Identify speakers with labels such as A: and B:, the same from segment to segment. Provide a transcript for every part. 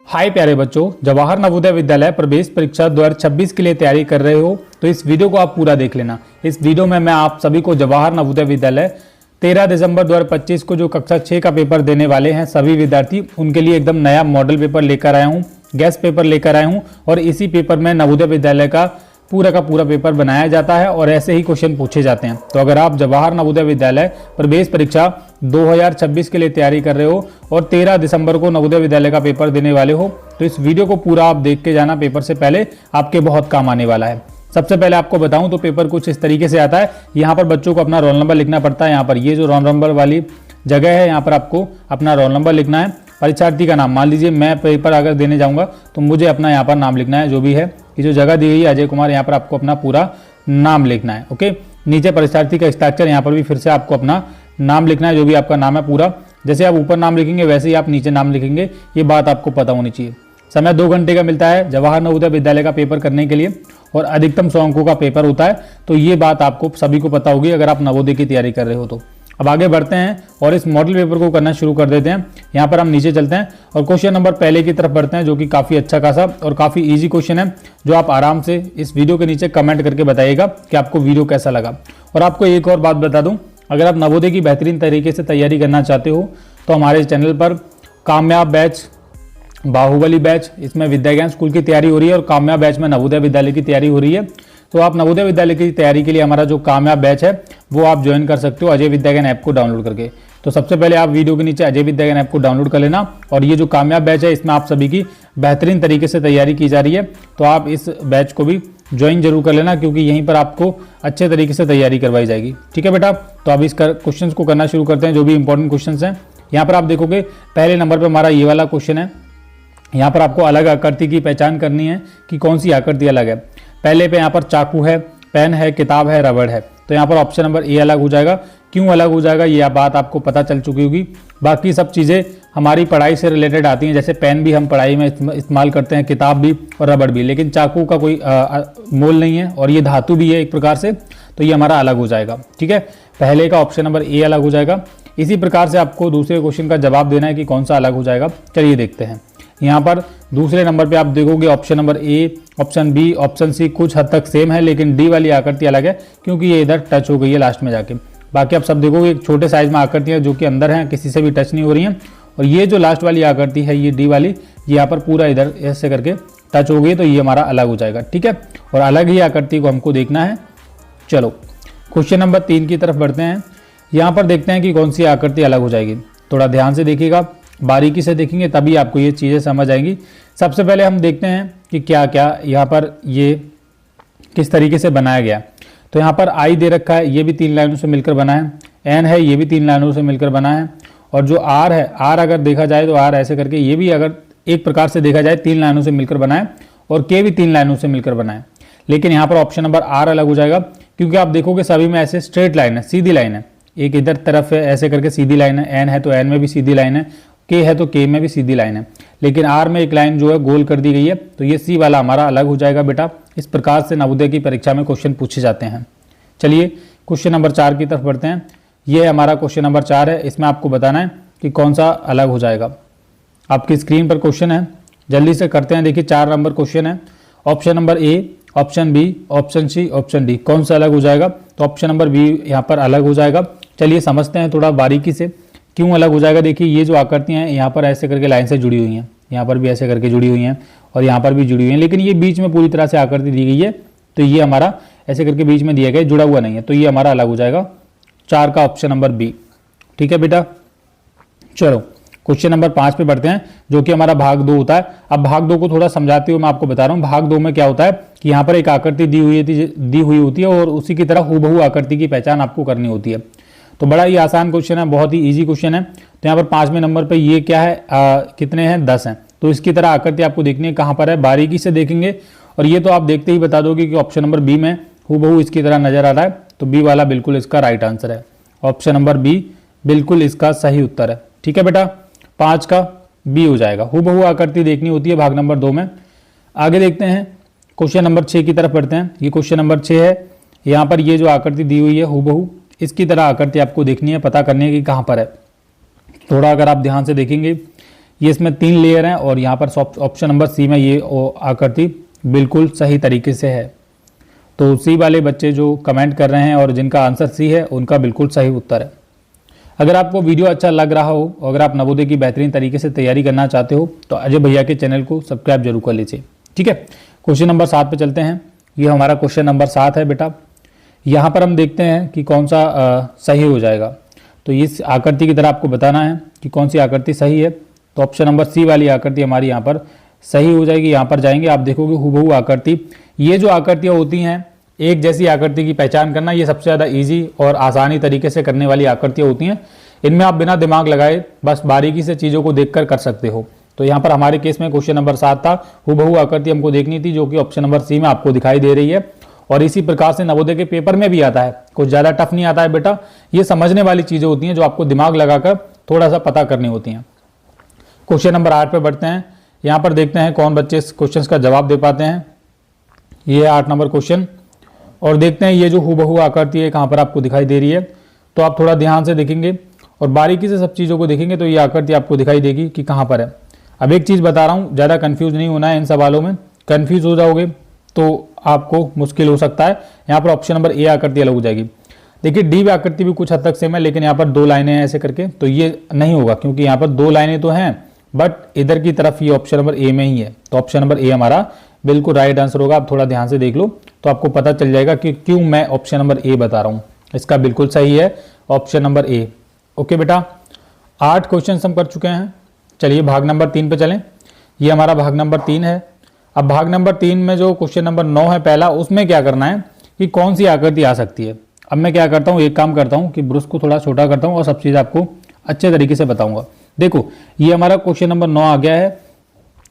A: हाय प्यारे बच्चों, जवाहर नवोदय विद्यालय प्रवेश परीक्षा 2026 के लिए तैयारी कर रहे हो तो इस वीडियो को आप पूरा देख लेना। इस वीडियो में मैं आप सभी को जवाहर नवोदय विद्यालय 13 दिसंबर 2025 को जो कक्षा 6 का पेपर देने वाले हैं सभी विद्यार्थी, उनके लिए एकदम नया मॉडल पेपर लेकर आया हूँ, गेस्ट पेपर लेकर आया हूँ और इसी पेपर में नवोदय विद्यालय का पूरा पेपर बनाया जाता है और ऐसे ही क्वेश्चन पूछे जाते हैं। तो अगर आप जवाहर नवोदय विद्यालय प्रवेश परीक्षा 2026 के लिए तैयारी कर रहे हो और 13 दिसंबर को नवोदय विद्यालय का पेपर देने वाले हो तो इस वीडियो को पूरा आप देख के जाना, पेपर से पहले आपके बहुत काम आने वाला है। सबसे पहले आपको बताऊं तो पेपर कुछ इस तरीके से आता है। यहाँ पर बच्चों को अपना रोल नंबर लिखना पड़ता है। यहाँ पर ये जो रोल नंबर वाली जगह है, यहाँ पर आपको अपना रोल नंबर लिखना है, परीक्षार्थी का नाम। मान लीजिए मैं पेपर अगर देने जाऊंगा तो मुझे अपना यहाँ पर नाम लिखना है, जो भी है ये जो जगह दी गई है अजय कुमार, यहाँ पर आपको अपना पूरा नाम लिखना है। ओके, नीचे परीक्षार्थी का हस्ताक्षर, यहाँ पर भी फिर से आपको अपना नाम लिखना है, जो भी आपका नाम है पूरा। जैसे आप ऊपर नाम लिखेंगे वैसे ही आप नीचे नाम लिखेंगे, ये बात आपको पता होनी चाहिए। समय 2 घंटे का मिलता है जवाहर नवोदय विद्यालय का पेपर करने के लिए और अधिकतम 100 अंकों का पेपर होता है। तो ये बात आपको सभी को पता होगी अगर आप नवोदय की तैयारी कर रहे हो तो। अब आगे बढ़ते हैं और इस मॉडल पेपर को करना शुरू कर देते हैं। यहाँ पर हम नीचे चलते हैं और क्वेश्चन नंबर पहले की तरफ बढ़ते हैं, जो कि काफ़ी अच्छा खासा और काफ़ी इजी क्वेश्चन है, जो आप आराम से इस वीडियो के नीचे कमेंट करके बताइएगा कि आपको वीडियो कैसा लगा। और आपको एक और बात बता दूं, अगर आप नवोदय की बेहतरीन तरीके से तैयारी करना चाहते हो तो हमारे चैनल पर कामयाब बैच, बाहुबली बैच, इसमें विद्या ज्ञान स्कूल की तैयारी हो रही है और कामयाब बैच में नवोदय विद्यालय की तैयारी हो रही है। तो आप नवोदय विद्यालय की तैयारी के लिए हमारा जो कामयाब बैच है वो आप ज्वाइन कर सकते हो अजय विद्या ज्ञान ऐप को डाउनलोड करके। तो सबसे पहले आप वीडियो के नीचे अजय विद्या ज्ञान ऐप को डाउनलोड कर लेना और ये जो कामयाब बैच है इसमें आप सभी की बेहतरीन तरीके से तैयारी की जा रही है। तो आप इस बैच को भी ज्वाइन जरूर कर लेना, क्योंकि यहीं पर आपको अच्छे तरीके से तैयारी करवाई जाएगी। ठीक है बेटा, तो अब इस क्वेश्चन को करना शुरू करते हैं, जो भी इंपॉर्टेंट क्वेश्चन हैं। यहाँ पर आप देखोगे पहले नंबर पर हमारा ये वाला क्वेश्चन है। यहाँ पर आपको अलग आकृति की पहचान करनी है कि कौन सी आकृति अलग है। पहले पे यहाँ पर चाकू है, पेन है, किताब है, रबड़ है। तो यहाँ पर ऑप्शन नंबर ए अलग हो जाएगा। क्यों अलग हो जाएगा ये बात आपको पता चल चुकी होगी। बाकी सब चीज़ें हमारी पढ़ाई से रिलेटेड आती हैं, जैसे पेन भी हम पढ़ाई में इस्तेमाल करते हैं, किताब भी और रबड़ भी, लेकिन चाकू का कोई मोल नहीं है और ये धातु भी है एक प्रकार से, तो ये हमारा अलग हो जाएगा। ठीक है, पहले का ऑप्शन नंबर ए अलग हो जाएगा। इसी प्रकार से आपको दूसरे क्वेश्चन का जवाब देना है कि कौन सा अलग हो जाएगा। चलिए देखते हैं। यहाँ पर दूसरे नंबर पे आप देखोगे option number A, option B, option C कुछ हद तक सेम है, लेकिन डी वाली आकृति अलग है क्योंकि ये इधर टच हो गई है लास्ट में जाके। बाकी आप सब देखोगे एक छोटे साइज में आकृतियाँ जो कि अंदर हैं, किसी से भी टच नहीं हो रही हैं। और ये जो लास्ट वाली आकृति है ये डी वाली, यहाँ पर पूरा इधर ऐसे करके टच हो गई, तो ये हमारा अलग हो जाएगा। ठीक है, और अलग ही आकृति को हमको देखना है। चलो क्वेश्चन नंबर 3 की तरफ बढ़ते हैं। यहाँ पर देखते हैं कि कौन सी आकृति अलग हो जाएगी। थोड़ा ध्यान से देखिएगा, बारीकी से देखेंगे तभी आपको ये चीज़ें समझ आएंगी। सबसे पहले हम देखते हैं कि क्या क्या यहाँ पर ये किस तरीके से बनाया गया। तो यहाँ पर आई दे रखा है, ये भी 3 लाइनों से मिलकर बना है। एन है, ये भी 3 लाइनों से मिलकर बना है। और जो आर है, आर अगर देखा जाए तो आर ऐसे करके, ये भी अगर एक प्रकार से देखा जाए 3 लाइनों से मिलकर बना है। और के भी 3 लाइनों से मिलकर बना है। लेकिन यहाँ पर ऑप्शन नंबर आर अलग हो जाएगा, क्योंकि आप देखोगे सभी में ऐसे स्ट्रेट लाइन है, सीधी लाइन है। एक इधर तरफ है ऐसे करके सीधी लाइन है, एन है तो एन में भी सीधी लाइन है, के है तो के में भी सीधी लाइन है। लेकिन आर में एक लाइन जो है गोल कर दी गई है, तो ये सी वाला हमारा अलग हो जाएगा बेटा। इस प्रकार से नवोदय की परीक्षा में क्वेश्चन पूछे जाते हैं। चलिए क्वेश्चन नंबर 4 की तरफ बढ़ते हैं। ये हमारा क्वेश्चन नंबर 4 है। इसमें आपको बताना है कि कौन सा अलग हो जाएगा। आपकी स्क्रीन पर क्वेश्चन है, जल्दी से करते हैं। देखिए 4 नंबर क्वेश्चन है। Option number A, option B, option C, option D, कौन सा अलग हो जाएगा। तो ऑप्शन नंबर बी यहाँ पर अलग हो जाएगा। चलिए समझते हैं थोड़ा बारीकी से क्यों अलग हो जाएगा। देखिए ये जो आकृतियाँ हैं यहाँ पर ऐसे करके लाइन से जुड़ी हुई हैं, यहाँ पर भी ऐसे करके जुड़ी हुई हैं और यहाँ पर भी जुड़ी हुई हैं, लेकिन ये बीच में पूरी तरह से आकृति दी गई है, तो ये हमारा ऐसे करके बीच में दिया गया, जुड़ा हुआ नहीं है, तो ये हमारा अलग हो जाएगा। 4 का ऑप्शन नंबर बी। ठीक है बेटा, चलो क्वेश्चन नंबर 5 पे बढ़ते हैं, जो कि हमारा भाग 2 होता है। अब भाग 2 को थोड़ा समझाते हुए मैं आपको बता रहा हूँ। भाग 2 में क्या होता है कि यहाँ पर एक आकृति दी हुई होती है और उसी की तरह हूबहू आकृति की पहचान आपको करनी होती है। तो बड़ा ही आसान क्वेश्चन है, बहुत ही इजी क्वेश्चन है। तो यहाँ पर 5वें नंबर पे ये क्या है, कितने हैं, 10 हैं। तो इसकी तरह आकृति आपको देखनी है, कहाँ पर है, बारीकी से देखेंगे। और ये तो आप देखते ही बता दोगे कि ऑप्शन नंबर बी में हूबहू इसकी तरह नजर आ रहा है, तो बी वाला बिल्कुल इसका राइट आंसर है। ऑप्शन नंबर बी बिल्कुल इसका सही उत्तर है। ठीक है बेटा, 5 का बी हो जाएगा। हूबहू आकृति देखनी होती है भाग नंबर 2 में। आगे देखते हैं क्वेश्चन नंबर 6 की तरफ बढ़ते हैं। ये क्वेश्चन नंबर 6 है। यहाँ पर ये जो आकृति दी हुई है हूबहू, इसकी तरह आकृति आपको देखनी है, पता करनी है कि कहाँ पर है। थोड़ा अगर आप ध्यान से देखेंगे ये इसमें 3 लेयर हैं और यहाँ पर ऑप्शन नंबर सी में ये आकृति बिल्कुल सही तरीके से है। तो सी वाले बच्चे जो कमेंट कर रहे हैं और जिनका आंसर सी है उनका बिल्कुल सही उत्तर है। अगर आपको वीडियो अच्छा लग रहा हो, अगर आप नवोदय की बेहतरीन तरीके से तैयारी करना चाहते हो तो अजय भैया के चैनल को सब्सक्राइब जरूर कर लीजिए। ठीक है, क्वेश्चन नंबर 7 पे चलते हैं। ये हमारा क्वेश्चन नंबर 7 है बेटा। यहाँ पर हम देखते हैं कि कौन सा सही हो जाएगा। तो इस आकृति की तरह आपको बताना है कि कौन सी आकृति सही है। तो ऑप्शन नंबर सी वाली आकृति हमारी यहाँ पर सही हो जाएगी। यहाँ पर जाएंगे, आप देखोगे हूबहू आकृति। ये जो आकृतियाँ होती हैं, एक जैसी आकृति की पहचान करना, ये सबसे ज़्यादा इजी और आसानी तरीके से करने वाली आकृतियाँ होती हैं। इनमें आप बिना दिमाग लगाए बस बारीकी से चीज़ों को देखकर कर सकते हो। तो यहाँ पर हमारे केस में क्वेश्चन नंबर 7 था, हूबहू आकृति हमको देखनी थी, जो कि ऑप्शन नंबर सी में आपको दिखाई दे रही है। और इसी प्रकार से नवोदय के पेपर में भी आता है, कुछ ज़्यादा टफ नहीं आता है बेटा। ये समझने वाली चीज़ें होती हैं जो आपको दिमाग लगाकर थोड़ा सा पता करनी होती हैं। क्वेश्चन नंबर 8 पे बढ़ते हैं। यहाँ पर देखते हैं कौन बच्चे इस क्वेश्चन का जवाब दे पाते हैं। ये 8 नंबर क्वेश्चन, और देखते हैं ये जो हूबहू आकृति है कहाँ पर आपको दिखाई दे रही है। तो आप थोड़ा ध्यान से देखेंगे और बारीकी से सब चीज़ों को देखेंगे तो ये आकृति आपको दिखाई देगी कि कहाँ पर है। अब एक चीज़ बता रहा हूँ, ज़्यादा कन्फ्यूज नहीं होना है इन सवालों में। कन्फ्यूज हो जाओगे तो आपको मुश्किल हो सकता है। यहाँ पर ऑप्शन नंबर ए आकृति अलग हो जाएगी। देखिए डी आकृति भी कुछ हद तक सेम है, लेकिन यहाँ पर 2 लाइनें हैं ऐसे करके, तो ये नहीं होगा क्योंकि यहाँ पर 2 लाइनें तो हैं बट इधर की तरफ ये ऑप्शन नंबर ए में ही है। तो ऑप्शन नंबर ए हमारा बिल्कुल राइट आंसर होगा। आप थोड़ा ध्यान से देख लो तो आपको पता चल जाएगा कि क्यों मैं ऑप्शन नंबर ए बता रहा हूँ। इसका बिल्कुल सही है ऑप्शन नंबर ए। ओके बेटा, 8 क्वेश्चन हम कर चुके हैं। चलिए भाग नंबर 3 पे चलें। ये हमारा भाग नंबर 3 है। अब भाग नंबर 3 में जो क्वेश्चन नंबर 9 है पहला, उसमें क्या करना है कि कौन सी आकृति आ सकती है। अब मैं क्या करता हूँ, एक काम करता हूँ कि ब्रश को थोड़ा छोटा करता हूँ और सब चीज़ आपको अच्छे तरीके से बताऊंगा। देखो ये हमारा क्वेश्चन नंबर 9 आ गया है।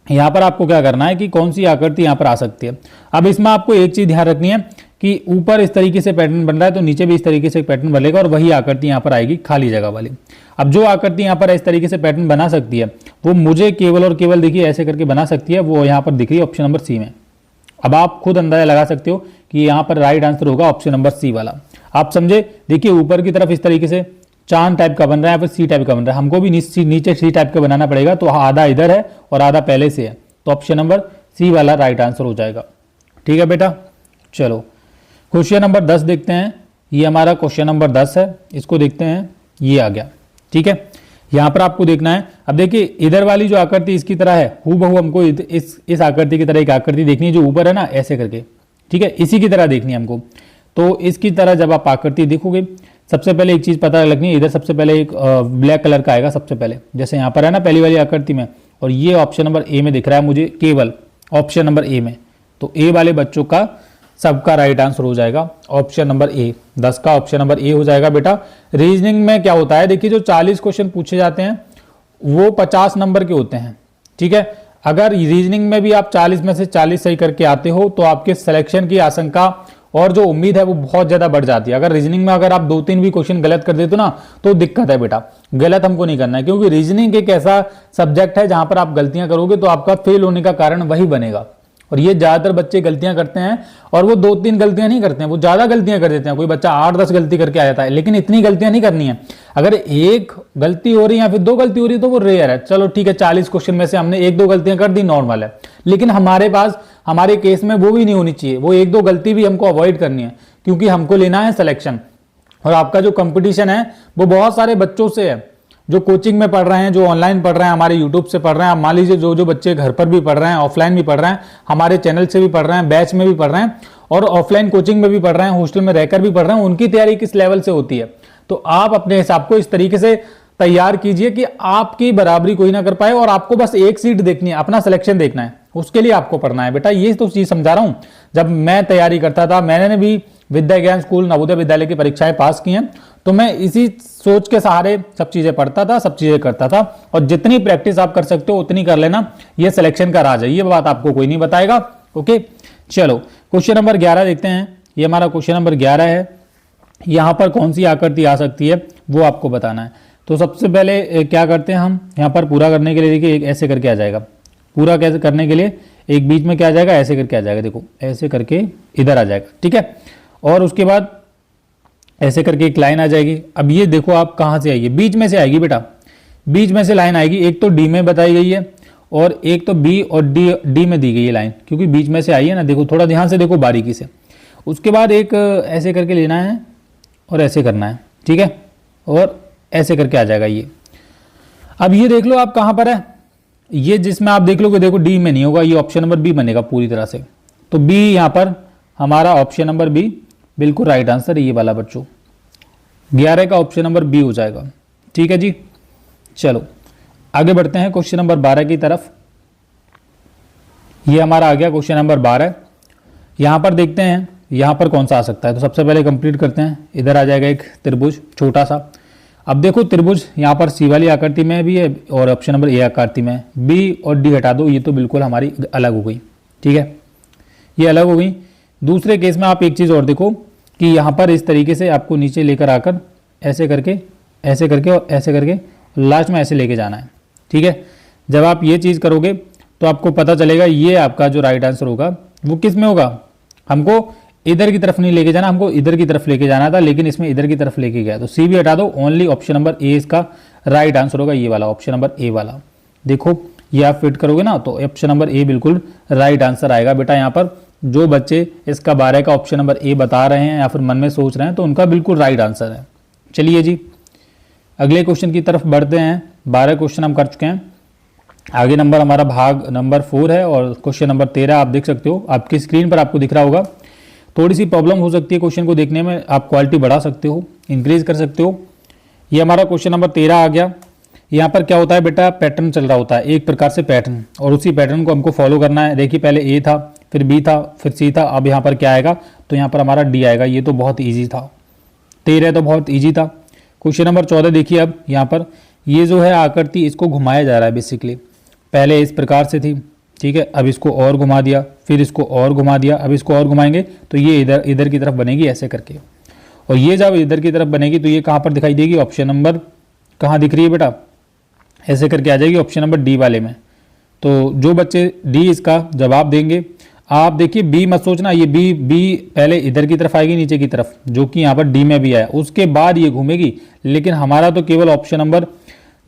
A: यहाँ पर आपको क्या करना है कि कौन सी आकृति यहाँ पर आ सकती है। अब इसमें आपको एक चीज़ ध्यान रखनी है कि ऊपर इस तरीके से पैटर्न बन रहा है तो नीचे भी इस तरीके से पैटर्न बनेगा और वही आकृति यहाँ पर आएगी खाली जगह वाली। अब जो आकृति यहाँ पर इस तरीके से पैटर्न बना सकती है वो मुझे केवल और केवल देखिए ऐसे करके बना सकती है, वो यहाँ पर दिख रही है ऑप्शन नंबर सी में। अब आप खुद अंदाजा लगा सकते हो कि यहाँ पर राइट आंसर होगा ऑप्शन नंबर सी वाला। आप समझे, देखिए ऊपर की तरफ इस तरीके से चांद टाइप का बन रहा है, यहाँ पर सी टाइप का बन रहा है। हमको भी नीचे सी टाइप का बनाना पड़ेगा, तो आधा इधर है और आधा पहले से है। तो ऑप्शन नंबर सी वाला राइट आंसर हो जाएगा। ठीक है बेटा, चलो क्वेश्चन नंबर 10 देखते हैं। ये हमारा क्वेश्चन नंबर 10 है, इसको देखते हैं। ये आ गया, ठीक है। यहाँ पर आपको देखना है, अब देखिए इधर वाली जो आकृति इसकी तरह है, हूबहू हमको इस आकृति की तरह एक आकृति देखनी है जो ऊपर है ना ऐसे करके, ठीक है, इसी की तरह देखनी है हमको। तो इसकी तरह जब आप आकृति देखोगे, सबसे पहले एक चीज़ पता लगनी है, इधर सबसे पहले एक ब्लैक कलर का आएगा सबसे पहले, जैसे यहाँ पर है ना पहली वाली आकृति में, और ये ऑप्शन नंबर ए में दिख रहा है मुझे, केवल ऑप्शन नंबर ए में। तो ए वाले बच्चों का सबका राइट आंसर हो जाएगा ऑप्शन नंबर ए। 10 का ऑप्शन नंबर ए हो जाएगा बेटा। रीजनिंग में क्या होता है, देखिए जो 40 क्वेश्चन पूछे जाते हैं वो 50 नंबर के होते हैं, ठीक है। अगर रीजनिंग में भी आप 40 में से 40 सही करके आते हो तो आपके सिलेक्शन की आशंका और जो उम्मीद है वो बहुत ज्यादा बढ़ जाती है। अगर रीजनिंग में अगर आप 2-3 भी क्वेश्चन गलत कर देते हो ना तो दिक्कत है बेटा, गलत हमको नहीं करना है, क्योंकि रीजनिंग एक ऐसा सब्जेक्ट है जहां पर आप गलतियां करोगे तो आपका फेल होने का कारण वही बनेगा। और ये ज्यादातर बच्चे गलतियां करते हैं, और वो 2-3 गलतियां नहीं करते हैं, वो ज्यादा गलतियां कर देते हैं। कोई बच्चा 8-10 गलती करके आ जाता है, लेकिन इतनी गलतियां नहीं करनी है। अगर एक गलती हो रही है या फिर 2 गलती हो रही है तो वो रेयर है। चलो ठीक है, 40 क्वेश्चन में से हमने 1-2 गलतियां कर दी, नॉर्मल है। लेकिन हमारे पास, हमारे केस में वो भी नहीं होनी चाहिए, वो 1-2 गलती भी हमको अवॉइड करनी है, क्योंकि हमको लेना है सिलेक्शन। और आपका जो कंपटीशन है वो बहुत सारे बच्चों से है, जो कोचिंग में पढ़ रहे हैं, जो ऑनलाइन पढ़ रहे हैं, हमारे यूट्यूब से पढ़ रहे हैं। मान लीजिए जो बच्चे घर पर भी पढ़ रहे हैं, ऑफलाइन भी पढ़ रहे हैं, हमारे चैनल से भी पढ़ रहे हैं, बैच में भी पढ़ रहे हैं, और ऑफलाइन कोचिंग में भी पढ़ रहे हैं, हॉस्टल में रहकर भी पढ़ रहे हैं, उनकी तैयारी किस लेवल से होती है। तो आप अपने हिसाब को इस तरीके से तैयार कीजिए कि आपकी बराबरी कोई ना कर पाए, और आपको बस एक सीट देखनी है, अपना सिलेक्शन देखना है, उसके लिए आपको पढ़ना है बेटा। ये तो चीज समझा रहा हूं। जब मैं तैयारी करता था, मैंने भी विद्या ज्ञान स्कूल नवोदय विद्यालय की परीक्षाएं पास की हैं, तो मैं इसी सोच के सहारे सब चीजें पढ़ता था, सब चीजें करता था। और जितनी प्रैक्टिस आप कर सकते हो उतनी कर लेना, ये सिलेक्शन का राज है, ये बात आपको कोई नहीं बताएगा। ओके, चलो क्वेश्चन नंबर 11 देखते हैं। ये हमारा क्वेश्चन नंबर 11 है। यहाँ पर कौन सी आकृति आ सकती है वो आपको बताना है। तो सबसे पहले क्या करते हैं हम, यहाँ पर पूरा करने के लिए देखिए एक ऐसे करके आ जाएगा, पूरा कैसे करने के लिए एक बीच में क्या आ जाएगा, ऐसे करके आ जाएगा, देखो ऐसे करके इधर आ जाएगा, ठीक है। और उसके बाद ऐसे करके एक लाइन आ जाएगी। अब ये देखो आप कहाँ से आएगी, बीच में से आएगी बेटा, बीच में से लाइन आएगी, एक तो डी में बताई गई है और एक तो बी और डी में दी गई है लाइन, क्योंकि बीच में से आई है ना। देखो थोड़ा ध्यान से देखो बारीकी से। उसके बाद एक ऐसे करके लेना है और ऐसे करना है, ठीक है, और ऐसे करके आ जाएगा ये। अब ये देख लो आप कहाँ पर है, ये जिसमें आप देख लोगे, देखो डी में नहीं होगा, ये ऑप्शन नंबर बी बनेगा पूरी तरह से। तो बी यहाँ पर हमारा ऑप्शन नंबर बी बिल्कुल राइट आंसर है ये वाला बच्चों। 11 का ऑप्शन नंबर बी हो जाएगा, ठीक है जी। चलो आगे बढ़ते हैं क्वेश्चन नंबर 12 की तरफ। ये हमारा आ गया क्वेश्चन नंबर 12। यहाँ पर देखते हैं यहाँ पर कौन सा आ सकता है। तो सबसे पहले कंप्लीट करते हैं। इधर आ जाएगा एक त्रिभुज छोटा सा। अब देखो त्रिभुज यहाँ पर सी वाली आकृति में भी है और ऑप्शन नंबर ए आकृति में है। बी और डी हटा दो, ये तो बिल्कुल हमारी अलग हो गई, ठीक है, ये अलग हो गई। दूसरे केस में आप एक चीज़ और देखो कि यहाँ पर इस तरीके से आपको नीचे लेकर आकर ऐसे करके और ऐसे करके लास्ट में ऐसे लेके जाना है, ठीक है। जब आप ये चीज़ करोगे तो आपको पता चलेगा ये आपका जो राइट आंसर होगा वो किस में होगा। हमको इधर की तरफ नहीं लेके जाना, हमको इधर की तरफ लेके जाना था, लेकिन इसमें इधर की तरफ लेके गया। तो सी भी हटा दो, ओनली ऑप्शन नंबर ए इसका राइट आंसर होगा, ये वाला ऑप्शन नंबर ए वाला। देखो ये आप फिट करोगे ना तो ऑप्शन नंबर ए बिल्कुल राइट आंसर आएगा बेटा। यहाँ पर जो बच्चे इसका 12 का ऑप्शन नंबर ए बता रहे हैं या फिर मन में सोच रहे हैं तो उनका बिल्कुल राइट आंसर है। चलिए जी अगले क्वेश्चन की तरफ बढ़ते हैं। 12 क्वेश्चन हम कर चुके हैं। आगे नंबर हमारा भाग नंबर 4 है और क्वेश्चन नंबर 13 आप देख सकते हो, आपकी स्क्रीन पर आपको दिख रहा होगा। थोड़ी सी प्रॉब्लम हो सकती है क्वेश्चन को देखने में, आप क्वालिटी बढ़ा सकते हो, इंक्रीज कर सकते हो। ये हमारा क्वेश्चन नंबर 13 आ गया। यहाँ पर क्या होता है बेटा, पैटर्न चल रहा होता है एक प्रकार से पैटर्न, और उसी पैटर्न को हमको फॉलो करना है। देखिए पहले ए था, फिर बी था, फिर सी था, अब यहाँ पर क्या आएगा, तो यहाँ पर हमारा डी आएगा। ये तो बहुत ईजी था, 13 तो बहुत ईजी था। क्वेश्चन नंबर 14 देखिए, अब यहाँ पर ये जो है आकृति इसको घुमाया जा रहा है बेसिकली। पहले इस प्रकार से थी, ठीक है, अब इसको और घुमा दिया, फिर इसको और घुमा दिया, अब इसको और घुमाएंगे तो ये इधर की तरफ बनेगी ऐसे करके। और ये जब इधर की तरफ बनेगी तो ये कहाँ पर दिखाई देगी, ऑप्शन नंबर कहाँ दिख रही है बेटा, ऐसे करके आ जाएगी ऑप्शन नंबर डी वाले में। तो जो बच्चे डी इसका जवाब देंगे, आप देखिए बी मत सोचना, ये बी पहले इधर की तरफ आएगी नीचे की तरफ, जो कि यहाँ पर डी में भी आया, उसके बाद ये घूमेगी। लेकिन हमारा तो केवल ऑप्शन नंबर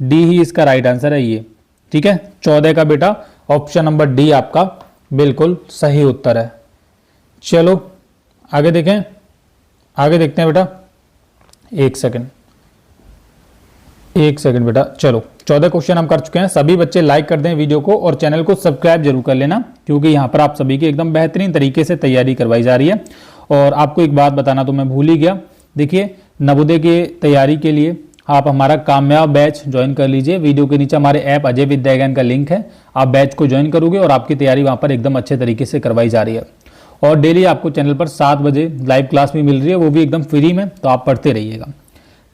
A: डी ही इसका राइट आंसर है ये, ठीक है। 14 का बेटा ऑप्शन नंबर डी आपका बिल्कुल सही उत्तर है। चलो आगे देखें, आगे देखते हैं बेटा। एक सेकंड बेटा। चलो 14 क्वेश्चन हम कर चुके हैं। सभी बच्चे लाइक कर दें वीडियो को और चैनल को सब्सक्राइब जरूर कर लेना, क्योंकि यहाँ पर आप सभी की एकदम बेहतरीन तरीके से तैयारी करवाई जा रही है। और आपको एक बात बताना तो मैं भूल ही गया, देखिए नवोदय की तैयारी के लिए आप हमारा कामयाब बैच ज्वाइन कर लीजिए। वीडियो के नीचे हमारे ऐप अजय विद्या ज्ञान का लिंक है, आप बैच को ज्वाइन करोगे और आपकी तैयारी वहाँ पर एकदम अच्छे तरीके से करवाई जा रही है। और डेली आपको चैनल पर 7 बजे लाइव क्लास भी मिल रही है, वो भी एकदम फ्री में, तो आप पढ़ते रहिएगा।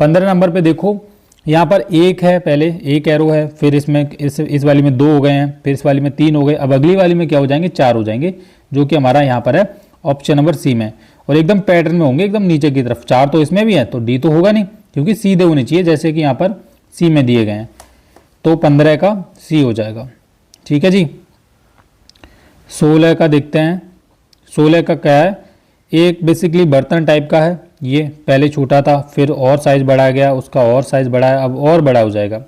A: 15 नंबर पर देखो, यहाँ पर एक है, पहले एक एरो है, फिर इसमें इस वाली में 2 हो गए हैं, फिर इस वाली में 3 हो गए, अब अगली वाली में क्या हो जाएंगे, 4 हो जाएंगे, जो कि हमारा यहाँ पर है ऑप्शन नंबर सी में। और एकदम पैटर्न में होंगे एकदम नीचे की तरफ। 4 तो इसमें भी है तो डी तो होगा नहीं, क्योंकि सीधे होने चाहिए जैसे कि यहाँ पर सी में दिए गए हैं। तो 15 का सी हो जाएगा, ठीक है जी। 16 का देखते हैं। 16 का क्या है, एक बेसिकली बर्तन टाइप का है। ये पहले छोटा था, फिर और साइज बढ़ा गया, उसका और साइज बढ़ा है, अब और बड़ा हो जाएगा।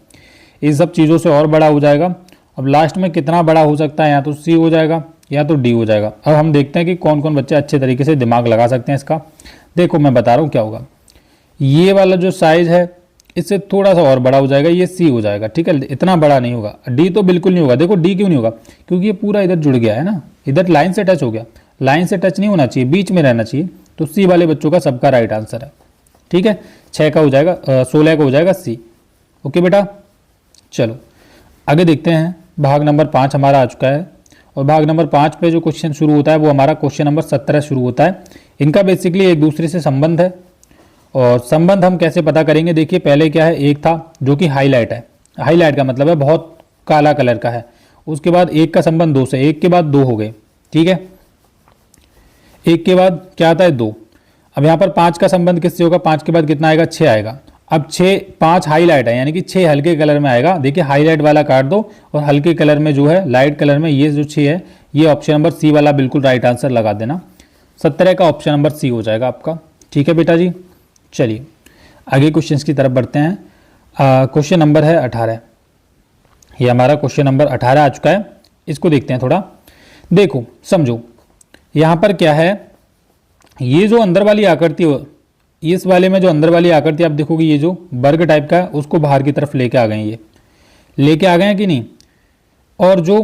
A: इन सब चीज़ों से और बड़ा हो जाएगा। अब लास्ट में कितना बड़ा हो सकता है, या तो सी हो जाएगा या तो डी हो जाएगा। अब हम देखते हैं कि कौन कौन बच्चे अच्छे तरीके से दिमाग लगा सकते हैं इसका। देखो मैं बता रहा हूँ क्या होगा। ये वाला जो साइज है इससे थोड़ा सा और बड़ा हो जाएगा, ये सी हो जाएगा, ठीक है, इतना बड़ा नहीं होगा। डी तो बिल्कुल नहीं होगा। देखो डी क्यों नहीं होगा, क्योंकि ये पूरा इधर जुड़ गया है ना, इधर लाइन से टच हो गया। लाइन से टच नहीं होना चाहिए, बीच में रहना चाहिए। तो सी वाले बच्चों का सबका राइट आंसर है, ठीक है। 6 का हो जाएगा, 16 का हो जाएगा सी। ओके बेटा, चलो आगे देखते हैं। भाग नंबर 5 हमारा आ चुका है और भाग नंबर 5 पे जो क्वेश्चन शुरू होता है वो हमारा क्वेश्चन नंबर 17 शुरू होता है। इनका बेसिकली एक दूसरे से संबंध है, और संबंध हम कैसे पता करेंगे। देखिए पहले क्या है, एक था जो कि हाईलाइट है। हाईलाइट का मतलब है बहुत काला कलर का है। उसके बाद एक का संबंध 2 से, एक के बाद 2 हो गए, ठीक है। एक के बाद क्या आता है, 2। अब यहाँ पर 5 का संबंध किससे होगा, 5 के बाद कितना आएगा, 6 आएगा। अब 5 हाईलाइट है, यानी कि 6 हल्के कलर में आएगा। देखिए हाईलाइट वाला काट दो और हल्के कलर में जो है, लाइट कलर में ये जो 6 है, ये ऑप्शन नंबर सी वाला बिल्कुल राइट आंसर लगा देना। 17 का ऑप्शन नंबर सी हो जाएगा आपका, ठीक है बेटा जी। चलिए आगे क्वेश्चंस की तरफ बढ़ते हैं। क्वेश्चन नंबर है 18। ये हमारा क्वेश्चन नंबर 18 आ चुका है। इसको देखते हैं थोड़ा। देखो समझो, यहाँ पर क्या है, ये जो अंदर वाली आकृति हो, इस वाले में जो अंदर वाली आकृति आप देखोगे, ये जो वर्ग टाइप का है उसको बाहर की तरफ लेके आ गए, ये लेके आ गए हैं कि नहीं। और जो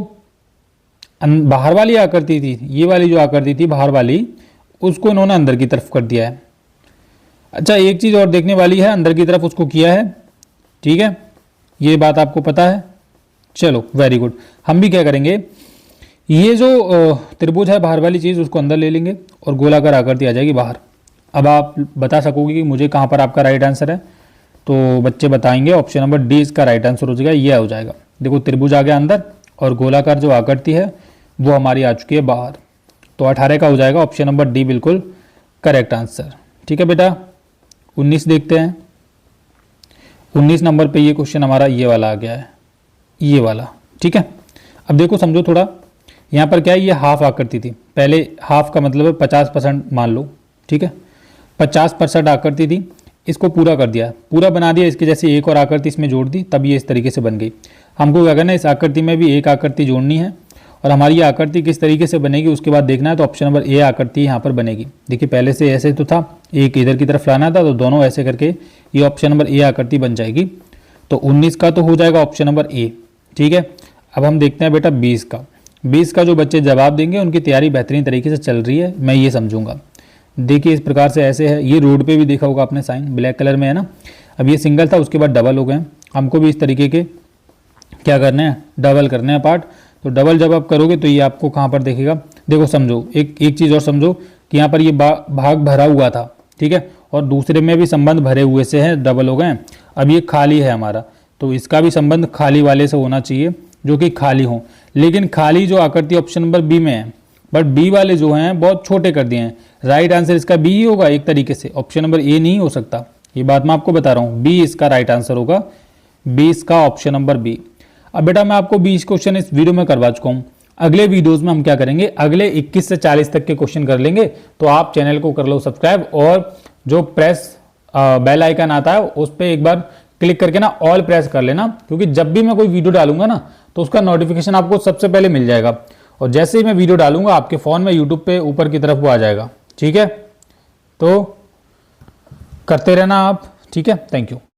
A: बाहर वाली आकृति थी, ये वाली जो आकृति थी बाहर वाली, उसको इन्होंने अंदर की तरफ कर दिया है। अच्छा, एक चीज़ और देखने वाली है, अंदर की तरफ उसको किया है, ठीक है, ये बात आपको पता है। चलो वेरी गुड। हम भी क्या करेंगे, ये जो त्रिभुज है बाहर वाली चीज़ उसको अंदर ले लेंगे और गोलाकार आकृति आ जाएगी बाहर। अब आप बता सकोगे कि मुझे कहाँ पर आपका राइट आंसर है, तो बच्चे बताएंगे ऑप्शन नंबर डी इसका राइट आंसर हो जाएगा, ये हो जाएगा। देखो त्रिभुज आ गया अंदर और गोलाकार जो आकृति है वो हमारी आ चुकी है बाहर, तो 18 का हो जाएगा ऑप्शन नंबर डी बिल्कुल करेक्ट आंसर। ठीक है बेटा, 19 देखते हैं। 19 नंबर पे ये क्वेश्चन हमारा ये वाला आ गया है, ये वाला। ठीक है, अब देखो समझो थोड़ा, यहाँ पर क्या है, ये हाफ आकृति थी, पहले हाफ का मतलब है 50% मान लो, ठीक है, 50% आकृति थी, इसको पूरा कर दिया, पूरा बना दिया, इसके जैसे एक और आकृति इसमें जोड़ दी, तब ये इस तरीके से बन गई। हमको क्या करना है, इस आकृति में भी एक आकृति जोड़नी है, और हमारी ये आकृति किस तरीके से बनेगी उसके बाद देखना है। तो ऑप्शन नंबर ए आकृति यहाँ पर बनेगी। देखिए पहले से ऐसे तो था, एक इधर की तरफ लाना था, तो दोनों ऐसे करके ये ऑप्शन नंबर ए आकृति बन जाएगी। तो 19 का तो हो जाएगा ऑप्शन नंबर ए। ठीक है, अब हम देखते हैं बेटा 20 का। 20 का जो बच्चे जवाब देंगे उनकी तैयारी बेहतरीन तरीके से चल रही है, मैं ये समझूंगा। देखिए इस प्रकार से ऐसे है, ये रोड पे भी देखा होगा आपने, साइन ब्लैक कलर में है ना। अब ये सिंगल था, उसके बाद डबल हो गए। हमको भी इस तरीके के क्या करने हैं, डबल करने हैं पार्ट। तो डबल जब आप करोगे तो ये आपको कहाँ पर देखेगा, देखो समझो, एक चीज़ और समझो कि यहाँ पर ये भाग भरा हुआ था, ठीक है, और दूसरे में भी संबंध भरे हुए से हैं, डबल हो गए। अब ये खाली है हमारा, तो इसका भी संबंध खाली वाले से होना चाहिए, जो कि खाली हो। लेकिन खाली जो आकृति ऑप्शन नंबर बी में है, बट बी वाले जो हैं बहुत छोटे कर दिए हैं। राइट आंसर इसका बी ही होगा एक तरीके से, ऑप्शन नंबर ए नहीं हो सकता। ये बात मैं आपको बता रहा हूँ, बी इसका राइट आंसर होगा, बी इसका ऑप्शन नंबर बी। अब बेटा मैं आपको 20 क्वेश्चन इस वीडियो में करवा चुका हूँ। अगले वीडियोस में हम क्या करेंगे, अगले 21 से 40 तक के क्वेश्चन कर लेंगे। तो आप चैनल को कर लो सब्सक्राइब, और जो प्रेस बेल आइकन आता है उस पर एक बार क्लिक करके ना ऑल प्रेस कर लेना, क्योंकि जब भी मैं कोई वीडियो डालूंगा ना तो उसका नोटिफिकेशन आपको सबसे पहले मिल जाएगा। और जैसे ही मैं वीडियो डालूंगा आपके फ़ोन में यूट्यूब पे ऊपर की तरफ वो आ जाएगा। ठीक है, तो करते रहना आप। ठीक है, थैंक यू।